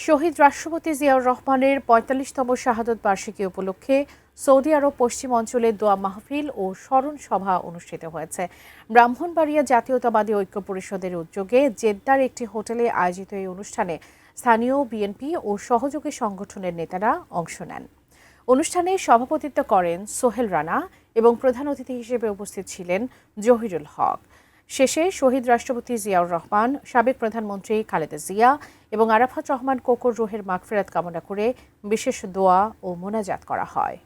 শহীদ রাষ্ট্রপতি জিয়াউর রহমানের ৪৫তম শাহাদত বার্ষিকী উপলক্ষে সৌদি আরব পশ্চিম অঞ্চলে দোয়া মাহফিল ও স্মরণ সভা অনুষ্ঠিত হয়েছে। ব্রাহ্মণবাড়িয়া জাতীয়তাবাদী ঐক্য পরিষদের উদ্যোগে জেদ্দার একটি হোটেলে আয়োজিত এই অনুষ্ঠানে স্থানীয় বিএনপি ও সহযোগী সংগঠনের নেতারা অংশ নেন। অনুষ্ঠানে সভাপতিত্ব করেন সোহেল রানা এবং প্রধান অতিথি হিসেবে উপস্থিত ছিলেন জহিরুল হক। শেষে শহীদ রাষ্ট্রপতি জিয়াউর রহমান, সাবেক প্রধানমন্ত্রী খালেদা জিয়া এবং আরাফাত রহমান কোকোর রুহের মাগফিরাত কামনা করে বিশেষ দোয়া ও মোনাজাত করা হয়।